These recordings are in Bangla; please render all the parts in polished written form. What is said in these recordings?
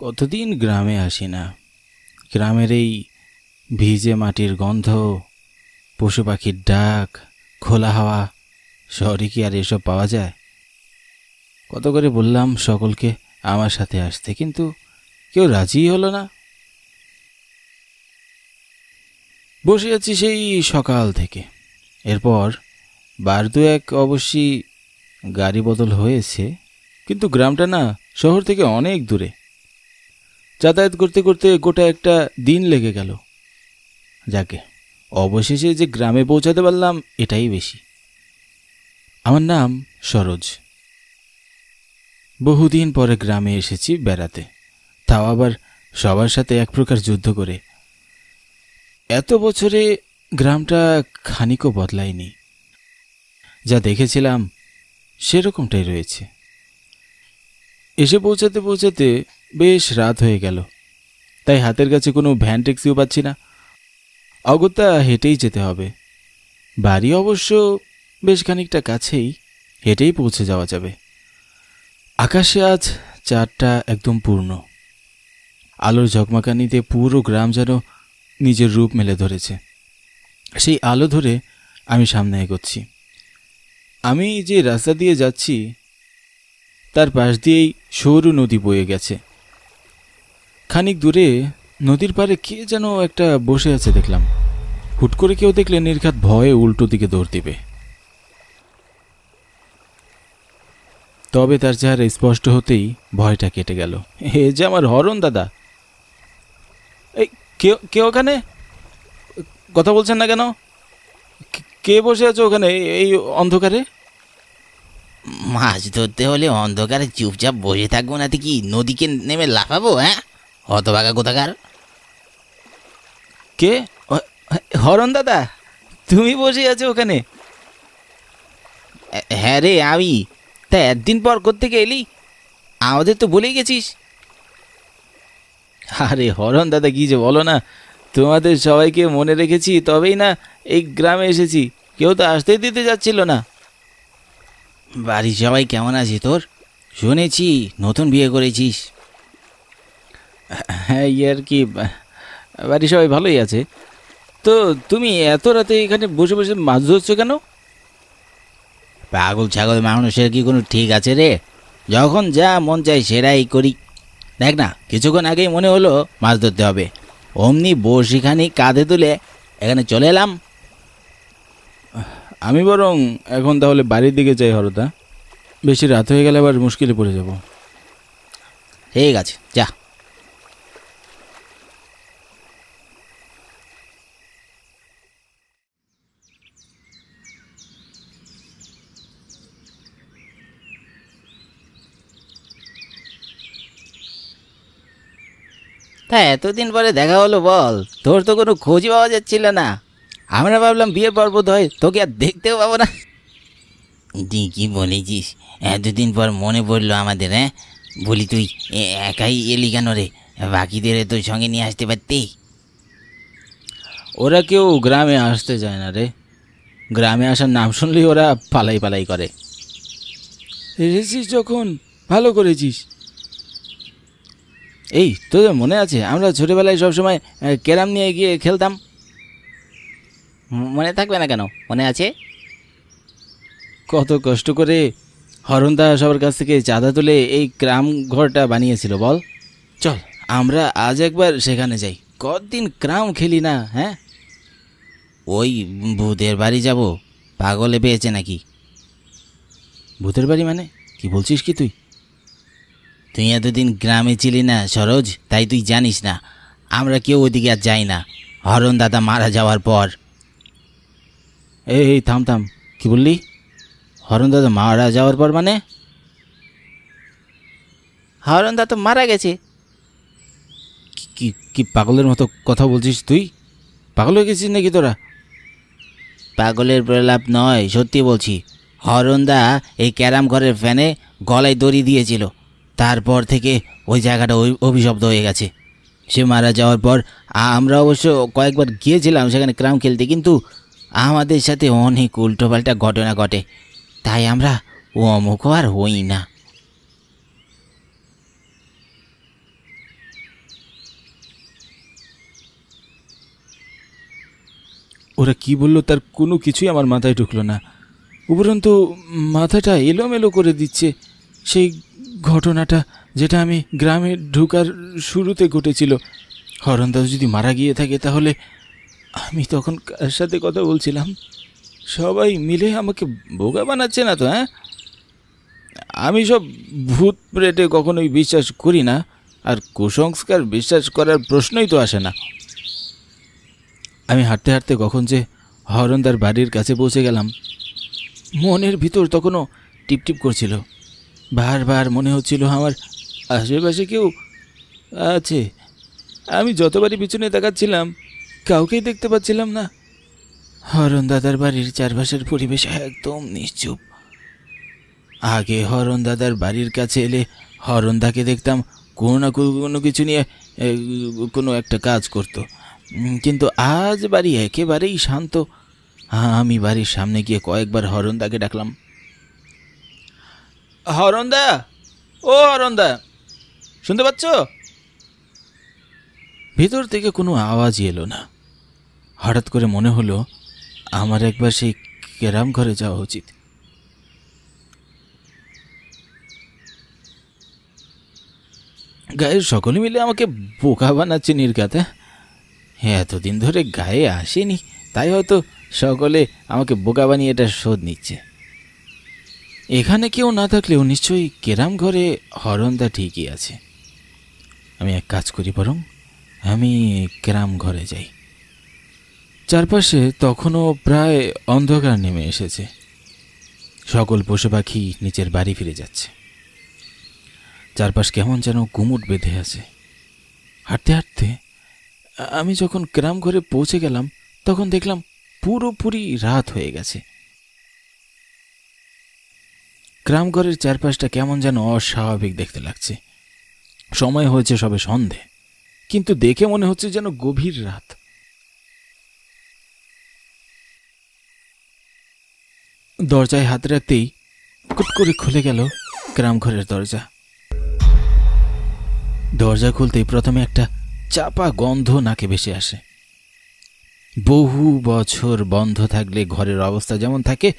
কতদিন গ্রামে আসি না। গ্রামের এই ভিজে মাটির গন্ধ, পশু পাখির ডাক, খোলা হাওয়া, শহরে কি আর এসব পাওয়া যায়? কত করে বললাম সকলকে আমার সাথে আসতে, কিন্তু কেউ রাজিই হলো না। বসে আছি সেই সকাল থেকে। এরপর বার দু এক অবশ্যই গাড়ি বদল হয়েছে, কিন্তু গ্রামটা না শহর থেকে অনেক দূরে। যাতায়াত করতে করতে গোটা একটা দিন লেগে গেল। যাকে অবশেষে যে গ্রামে পৌঁছাতে পারলাম এটাই বেশি। আমার নাম সরোজ। বহুদিন পরে গ্রামে এসেছি বেড়াতে, তাও আবার সবার সাথে এক প্রকার যুদ্ধ করে। এত বছরে গ্রামটা খানিকও বদলায়নি, যা দেখেছিলাম সেরকমটাই রয়েছে। এসে পৌঁছাতে পৌঁছাতে বেশ রাত হয়ে গেল, তাই হাতের কাছে কোনো ভ্যান ট্যাক্সিও পাচ্ছি না। অগত্যা হেঁটেই যেতে হবে। বাড়ি অবশ্য বেশ খানিকটা কাছেই, হেঁটেই পৌঁছে যাওয়া যাবে। আকাশে আজ চাঁদটা একদম পূর্ণ। আলোর ঝকমাকানিতে পুরো গ্রাম যেন নিজের রূপ মেলে ধরেছে। সেই আলো ধরে আমি সামনে এগোচ্ছি। আমি যে রাস্তা দিয়ে যাচ্ছি তার পাশ দিয়েই সরু নদী বয়ে গেছে। খানিক দূরে নদীর পাড়ে কে যেন একটা বসে আছে দেখলাম। হুট করে কেউ দেখলে নির্ঘাত ভয়ে উল্টো দিকে দৌড় দিবে। তবে তার চেহারা স্পষ্ট হতেই ভয়টা কেটে গেল। এ যে আমার হরণ দাদা। এই কে ওখানে? কথা বলছেন না কেন? কে বসে আছে ওখানে এই অন্ধকারে? মাছ ধরতে হলে অন্ধকারে চুপচাপ বসে থাকবো, নাকি কি নদীকে নেমে লাফাবো? হ্যাঁ, হতভাগা কোথাকার। কে? হরণ দাদা, তুমি বসে আছো ওখানে? হ্যাঁ রে, আমি। তা একদিন পর কোত্থেকে এলি? আমাদের তো বলেই গেছিস। আরে হরণ দাদা, কি যে বলো না, তোমাদের সবাইকে মনে রেখেছি তবেই না এই গ্রামে এসেছি। কেউ তো আসতেই দিতে যাচ্ছিল না। বাড়ির সবাই কেমন আছে তোর? শুনেছি নতুন বিয়ে করেছিস। হ্যাঁ, আর কি, বাড়ির সবাই ভালোই আছে। তো তুমি এত রাতে এখানে বসে বসে মাছ ধরছো কেন? পাগল ছাগল মানুষের কি কোনো ঠিক আছে রে? যখন যা মন চাই সেটাই করি। দেখ না, কিছুক্ষণ আগেই মনে হলো মাছ ধরতে হবে, অমনি বড়শিখানি কাঁধে তুলে এখানে চলে এলাম। আমি বরং এখন তাহলে বাড়ির দিকে যাই হরদা। বেশি রাত হয়ে গেলে আবার মুশকিলে পড়ে যাব। ঠিক আছে, যা। তা এতদিন পরে দেখা হলো, বল। তোর তো কোনো খোঁজই পাওয়া যাচ্ছিল না। আমরা ভাবলাম বিয়ে পর্বত হয়, তোকে আর দেখতেও পাবো না। তুই কি বলেছিস? এতদিন পর মনে পড়লো আমাদের। হ্যাঁ, বলি তুই একাই এলি কেন রে? বাকিদের তোর সঙ্গে নিয়ে আসতে পারতি। ওরা কেউ গ্রামে আসতে চায় না রে। গ্রামে আসার নাম শুনলেই ওরা পালাই পালাই করে। এসেছিস যখন ভালো করেছিস। এই তোদের মনে আছে আমরা ছোটবেলায় সবসময় ক্যারাম নিয়ে গিয়ে খেলতাম? মনে থাকবে না কেন? মনে আছে। কত কষ্ট করে হরণদা সবার কাছ থেকে চাঁদা তুলে এই গ্রাম ঘরটা বানিয়েছিল বল। চল আমরা আজ একবার সেখানে যাই। কতদিন গ্রাম খেলি না। হ্যাঁ, ওই ভূতের বাড়ি যাব? পাগলে পেয়েছে নাকি? ভূতের বাড়ি মানে কি বলছিস কি তুই? তুই এতদিন গ্রামে ছিলি না সরোজ, তাই তুই জানিস না। আমরা কেউ ওইদিকে আর যাই না হরণ দাদা মারা যাওয়ার পর। এই থাম থাম, কি বললি? হরণ দাদা মারা যাওয়ার পর মানে? হরণ দাদা তো মারা গেছে। কি কি পাগলের মতো কথা বলছিস তুই? পাগল হয়ে গেছিস নাকি তোরা? পাগলের প্রলাপ নয়, সত্যি বলছি। হরণদা এই ক্যারাম ঘরের ফ্যানে গলায় দড়ি দিয়েছিল, তারপর থেকে ওই জায়গাটা অভিশপ্ত হয়ে গেছে। সে মারা যাওয়ার পর আমরা অবশ্য কয়েকবার গিয়েছিলাম সেখানে ক্যারাম খেলতে, কিন্তু আমাদের সাথে অনেক উল্টোপাল্টা ঘটনা ঘটে, তাই আমরা অমুখ আর হই না। ওরা কি বলল তার কোনো কিছুই আমার মাথায় ঢুকলো না। উপরন্তু মাথাটা এলোমেলো করে দিচ্ছে সেই ঘটনাটা, যেটা আমি গ্রামে ঢোকার শুরুতে ঘটেছিল। হরণদাস যদি মারা গিয়ে থাকে তাহলে আমি তখন কার সাথে কথা বলছিলাম? সবাই মিলে আমাকে বোকা বানাচ্ছে না তো? হ্যাঁ, আমি সব ভূত প্রেতে কখনোই বিশ্বাস করি না, আর কুসংস্কার বিশ্বাস করার প্রশ্নই তো আসে না। আমি হাঁটতে হাঁটতে কখন যে হরণদার বাড়ির কাছে পৌঁছে গেলাম। মনের ভিতর তখনও টিপটিপ করছিল। বারবার মনে হচ্ছিল আমার আশেপাশে কেউ আছে। আমি যতবারই পিছনে তাকাচ্ছিলাম কাউকেই দেখতে পাচ্ছিলাম না। হরণ দাদার বাড়ির চারপাশের পরিবেশ একদম নিশ্চুপ। আগে হরণ দাদার বাড়ির কাছে এলে হরণদাকে দেখতাম কোনো না কোনো কিছু নিয়ে কোনো একটা কাজ করত, কিন্তু আজ বাড়ি একেবারেই শান্ত। আমি বাড়ির সামনে গিয়ে কয়েকবার হরণদাকে ডাকলাম, হরণদা, ও হরণদা, শুনতে পাচ্ছ? ভেতর থেকে কোনো আওয়াজই এলো না। হঠাৎ করে মনে হলো আমার একবার সেই ক্যারাম ঘরে যাওয়া উচিত। গায়ের সকলে মিলে আমাকে বোকা বানাচ্ছে নির্ঘাত। এতদিন ধরে গায়ে আসেনি, তাই হয়তো সকলে আমাকে বোকা বানিয়ে এটা শোধ নিচ্ছে। এখানে কেউ না থাকলেও নিশ্চয়ই ক্যারাম ঘরে হরণদা ঠিকই আছে। আমি এক কাজ করি, বরং আমি ক্যারাম ঘরে যাই। চারপাশে তখনও প্রায় অন্ধকার নেমে এসেছে। সকল পশু পাখি নিচের বাড়ি ফিরে যাচ্ছে। চারপাশ কেমন যেন গুমুট বেঁধে আছে। হাঁটতে হাঁটতে আমি যখন ক্যারাম ঘরে পৌঁছে গেলাম তখন দেখলাম পুরোপুরি রাত হয়ে গেছে। ক্যারাম ঘরের চারপাশটা কেমন যেন অস্বাভাবিক দেখতে লাগছে। সময় হয়েছে সবে সন্ধে, কিন্তু দেখে মনে হচ্ছে যেন গভীর রাত। দরজায় হাত রাখতেই কুট করে খুলে গেল ক্যারাম ঘরের দরজা। দরজা খুলতেই প্রথমে একটা চাপা গন্ধ নাকে ভেসে আসে। বহু বছর বন্ধ থাকলে ঘরের অবস্থা যেমন থাকে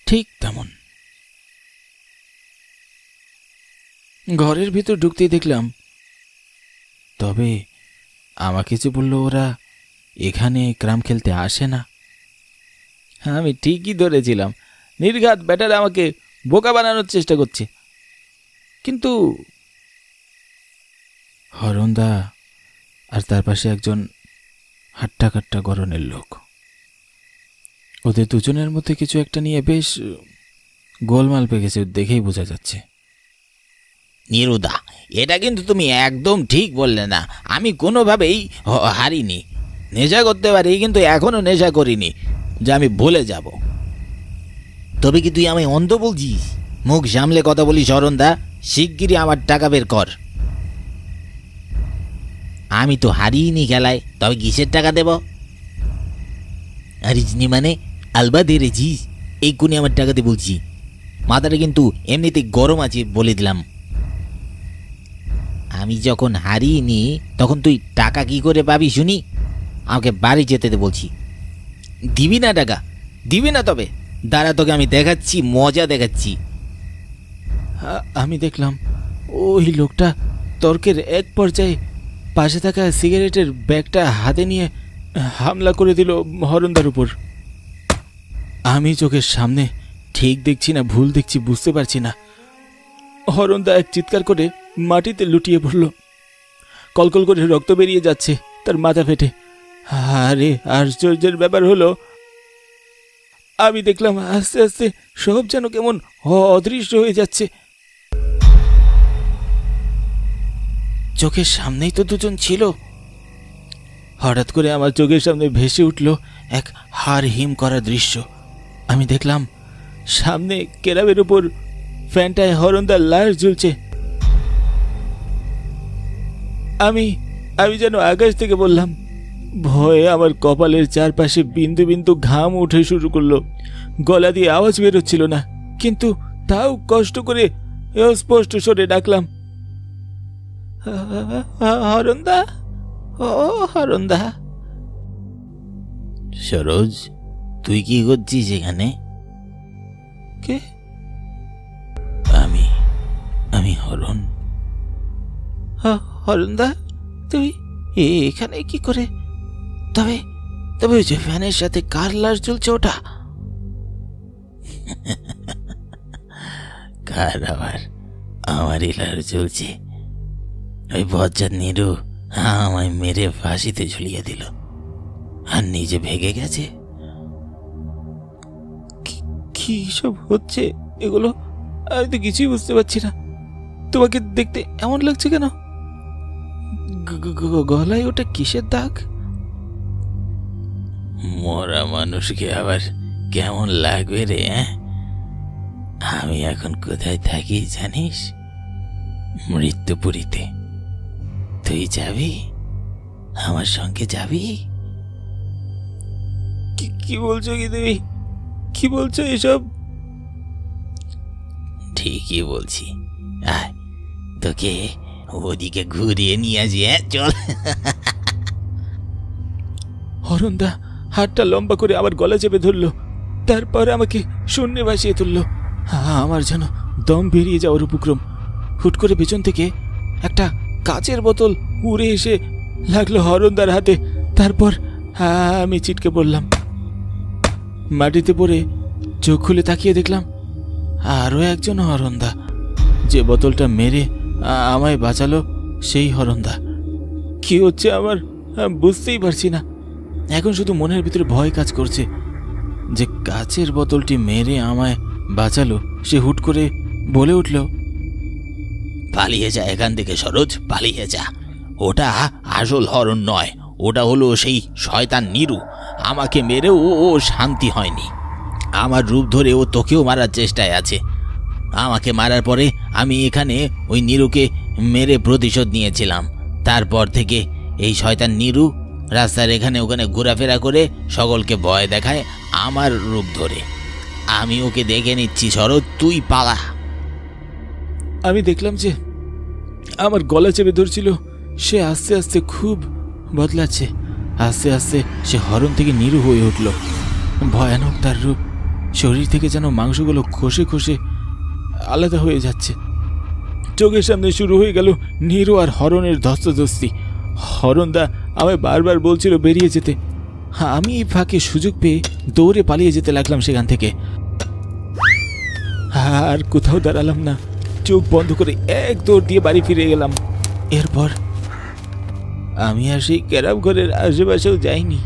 ঠিক তেমন। ঘরের ভিতর ঢুকতেই দেখলাম, তবে আমাকে যে বলল ওরা এখানে ক্যারাম খেলতে আসে না। আমি ঠিকই ধরেছিলাম, নির্ঘাত ব্যাটারা আমাকে বোকা বানানোর চেষ্টা করছে। কিন্তু হরণদা আর তার পাশে একজন হাট্টা কাট্টা গরনের লোক, ওদের দুজনের মধ্যে কিছু একটা নিয়ে বেশ গোলমাল পেয়ে দেখেই বোঝা যাচ্ছে। নিরুদা, এটা কিন্তু তুমি একদম ঠিক বললে না। আমি কোনোভাবেই হারিনি। নেশা করতে পারি, কিন্তু এখনো নেশা করিনি যে আমি বলে যাব। তবে কি তুই আমি অন্ধ বলছিস? মুখ সামলে কথা বলি শরণদা, শিগগিরই আমার টাকা বের কর। আমি তো হারিয়েনি খেলায়, তবে কিসের টাকা দেব? হারিসনি মানে আলবা দেরেছিস, এই কোণে আমার টাকাতে বলছি। মাথাটা কিন্তু এমনিতে গরম আছে বলে দিলাম। আমি যখন হারিয়েনি তখন তুই টাকা কি করে পাবি শুনি? আমাকে বাড়ি যেতে দে বলছি। দিবি না টাকা? দিবি না? তবে দাঁড়া, তোকে আমি দেখাচ্ছি, মজা দেখাচ্ছি। আমি দেখলাম ওই লোকটা তর্কের এক পর্যায়ে পাশে থাকা সিগারেটের ব্যাগটা হাতে নিয়ে হামলা করে দিল হরণদার উপর। আমি চোখের সামনে ঠিক দেখছি না ভুল দেখছি বুঝতে পারছি না। হরণদা এক চিৎকার করে মাটিতে লুটিয়ে পড়ল। কলকল করে রক্ত বেরিয়ে যাচ্ছে তার মাথা ফেটে। আরে আশ্চর্যের ব্যাপার হলো, আমি দেখলাম আস্তে আস্তে সব যেন কেমন অদৃশ্য হয়ে যাচ্ছে। চোখের সামনেই তো দুজন ছিল। হঠাৎ করে আমার চোখের সামনে ভেসে উঠল এক হাড় হিম করা দৃশ্য। আমি দেখলাম সামনে কেরাবের উপর ফ্যানটায় হরণদার লাশ ঝুলছে। আমি যেন আকাশ থেকে বললাম। ভয়ে আমার কপালের চারপাশে বিন্দু বিন্দু ঘাম উঠে শুরু করলো। গলা দিয়ে আওয়াজ বেরোচ্ছিল না, কিন্তু তাও কষ্ট করে স্পষ্ট স্বরে ডাকলাম, হরণদা, ও হরণদা। সরোজ, তুই কি করছিস এখানে? কে? আমি আমি হরণ। হরণদা, তুই এখানে কি করে? তবে তবে ওই যে ফ্যানের সাথে কার লাশ ঝুলছে ওটা? কার আবার? আমারই লাশ ঝুলছে। ওই বজ্জাত নীরু আমায় মেরে ফাঁসিতে ঝুলিয়ে দিল আর নিজে ভেগে গেছে। কি সব হচ্ছে এগুলো? আমি তো কিছুই বুঝতে পারছি না। তোমাকে দেখতে এমন লাগছে কেন? গলায় ওটা কিসের দাগ? মরা মানুষকে আবার কেমন লাগবে রে? আমি এখন কোথায় থাকি জানিস? মৃত্যুপুরীতে। তুই যাবি? আমার সঙ্গে যাবি? কি বলছো কি তুমি? কি বলছো এসব? ঠিকই বলছি। আয়, তোকে ওদিকে ঘুরিয়ে নিয়ে আসি। চল। হরণদা হাতটা লম্বা করে আবার গলা চেপে ধরলো, তারপর আমাকে শূন্যে ভাসিয়ে তুললো। আমার যেন দম বেরিয়ে যাওয়ার উপক্রম। হুট করে পেছন থেকে একটা কাচের বোতল উড়ে এসে লাগলো হরণদার হাতে। তারপর আমি ছিটকে পড়লাম। মাটিতে পড়ে চোখ খুলে তাকিয়ে দেখলাম আরও একজন হরণদা। যে বোতলটা মেরে আমায় বাঁচালো সেই হরণদা। কি হচ্ছে আমার বুঝতেই পারছি না। এখন শুধু মনের ভিতরে ভয় কাজ করছে যে কাচের বোতলটি মেরে আমায় বাঁচালো সে হুট করে বলে উঠল, পালিয়ে যা এখান থেকে সরোজ, পালিয়ে যা। ওটা আসল হরণ নয়, ওটা হলো সেই শয়তান নীরু। আমাকে মেরেও ও শান্তি হয়নি। আমার রূপ ধরে ও তোকেও মারার চেষ্টায় আছে। আমাকে মারার পরে আমি এখানে ওই নীরুকে মেরে প্রতিশোধ নিয়েছিলাম। তারপর থেকে এই শয়তান নীরু রাস্তার এখানে ওখানে ঘোরাফেরা করে সকলকে ভয় দেখায় আমার রূপ ধরে। আমি ওকে দেখে নিচ্ছি সরোজ, তুই পালা। আমি দেখলাম যে আমার গলা চেপে ধরছিল সে আস্তে আস্তে খুব বদলাচ্ছে। আস্তে আস্তে সে হরণ থেকে নীরু হয়ে উঠল। ভয়ানক তার রূপ। শরীর থেকে যেন মাংসগুলো খসে খসে আলাদা হয়ে যাচ্ছে। চোখের সামনে শুরু হয়ে গেল নীরু আর হরণের ধস্তাধস্তি। হরণদা আমায় বারবার বলছিল বেরিয়ে যেতে। আমি এই ফাঁকে সুযোগ পেয়ে দৌড়ে পালিয়ে যেতে লাগলাম সেখান থেকে। আর কোথাও দাঁড়ালাম না, চোখ বন্ধ করে এক দৌড় দিয়ে বাড়ি ফিরে গেলাম। এরপর আমি আর সেই ক্যারাম ঘরের আশেপাশেও যাইনি।